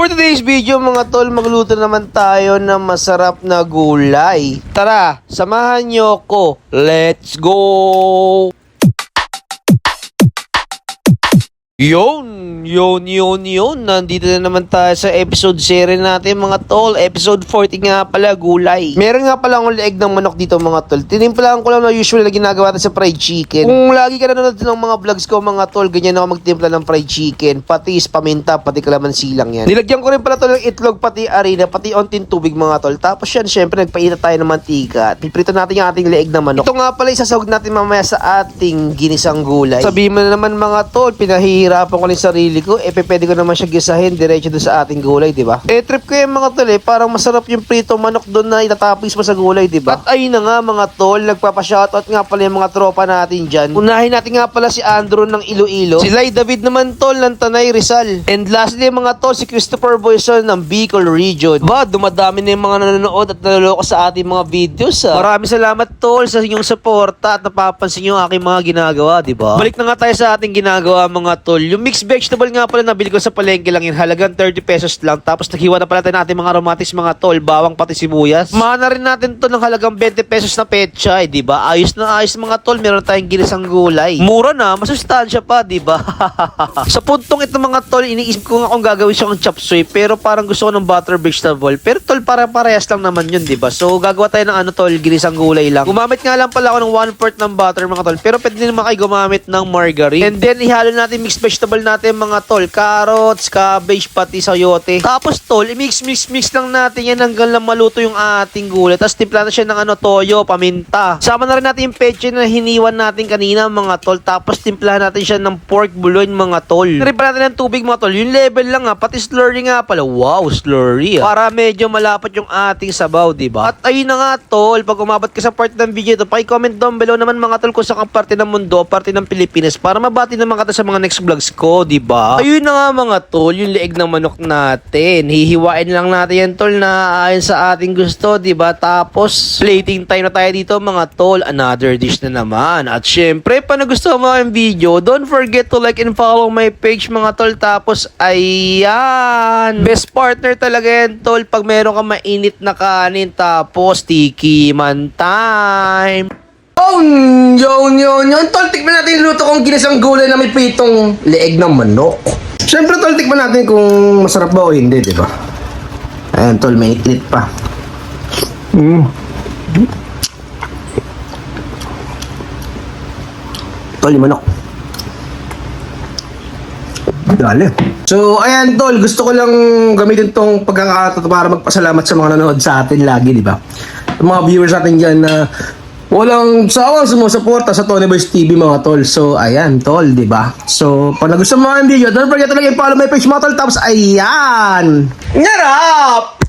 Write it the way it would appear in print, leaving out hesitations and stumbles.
For today's video mga tol, magluto naman tayo ng masarap na gulay. Tara, samahan nyo ko. Let's go! Yun. Nandito na naman tayo sa episode series natin mga tol. Episode 40 nga pala, gulay. Meron nga pala akong leeg ng manok dito mga tol. Tinimplahan ko lang na usual na ginagawa natin sa fried chicken. Kung lagi ka nanonood ng mga vlogs ko mga tol, ganyan ako magtimpla ng fried chicken. Patis, paminta, pati kalamansi lang yan. Nilagyan ko rin pala tol ng itlog, pati arena, pati onting tubig mga tol. Tapos yan, syempre nagpainit tayo ng mantika. Piprito natin yung ating leeg ng manok. Ito nga pala isasahog natin mamaya sa ating ginisang gulay. Sabihin mo na naman mga tol, pinahihirapan ko rin sarili ko, pwede ko naman siya gisahin diretso doon sa ating gulay, di ba? Trip ko yung mga tol, parang masarap yung prito manok doon na itatapis mo sa gulay, di ba? At ayun na nga mga tol, nagpapa-shoutout nga pala yung mga tropa natin dyan. Unahin natin nga pala si Andrew ng Iloilo, si Lai David naman tol ng Tanay Rizal, and lastly mga tol, si Christopher Boyson ng Bicol Region. Ba, dumadami na yung mga nanonood at naloloko sa ating mga videos. Maraming salamat tol sa inyong suporta at napapansin yung aking mga ginagawa, di ba? Balik na nga tayo sa ating ginagawa mga tol. Yung mixed vegetable nga pala nabili ko sa palengke lang yun, halagang 30 pesos lang. Tapos naghiwa na pala tayo natin mga aromatics mga tol, bawang pati sibuyas. Mahana rin natin to ng halagang 20 pesos na petchay, di ba? Ayos na ayos mga tol, meron tayong ginisang gulay. Mura na, masustansya pa, di ba? Sa puntong ito mga tol, iniisip ko nga kung gagawin siyang chop suey, pero parang gusto ko ng butter vegetable. Pero tol, parehas lang naman yun, di ba? So gagawa tayo ng ano tol, ginisang gulay lang. Gumamit nga lang pala ako ng 1/4 ng butter mga tol, pero pwede din naman kayo gumamit ng margarine. And then ihalo natin mixed vegetable natin mga tol, carrots, cabbage, pati sayote. Tapos tol, i-mix lang natin yan hanggang lang maluto yung ating gulay. Tapos timpla na siya ng ano, toyo, paminta. Sama na rin natin yung peche na hiniwan natin kanina mga tol. Tapos timplahan natin siya ng pork bouillon mga tol. Naripa natin ng tubig mga tol. Yung level lang pati slurry nga pala. Wow, slurry para medyo malapot yung ating sabaw, diba? At ayun na nga tol, pag umabot ka sa part ng video ito, paki-comment down below naman mga tol kung saan kang parte ng mundo, parte ng Pilipinas, para mabati naman kita sa mga next vlogs ko, diba? Ayun na nga mga tol, yung leeg ng manok natin. Hihiwain lang natin yan tol na ayon sa ating gusto, diba? Tapos, plating time na tayo dito mga tol. Another dish na naman. At syempre, pa nagustuhan mo ang video, don't forget to like and follow my page mga tol. Tapos, ayan. Best partner talaga yan tol pag meron ka mainit na kanin. Tapos, tiki man time. Yun. Tol, tikman natin yung luto kong ginisang gulay na may pitong leeg ng manok. Siyempre, tol, tikman natin kung masarap ba o hindi, di ba? Ayan, tol, may init pa. Tol, yung manok. Dali. So, ayan, tol, gusto ko lang gamitin tong pagkakataon para magpasalamat sa mga nanonood sa atin lagi, di ba? Yung mga viewers natin dyan na walang sawang sumusuporta sa Tony Boys TV mga tol. So, ayan tol, di ba? So, pag nagustuhan mo ang video, don't forget to like and follow my page mga tol. Tapos, ayan! Nyarap!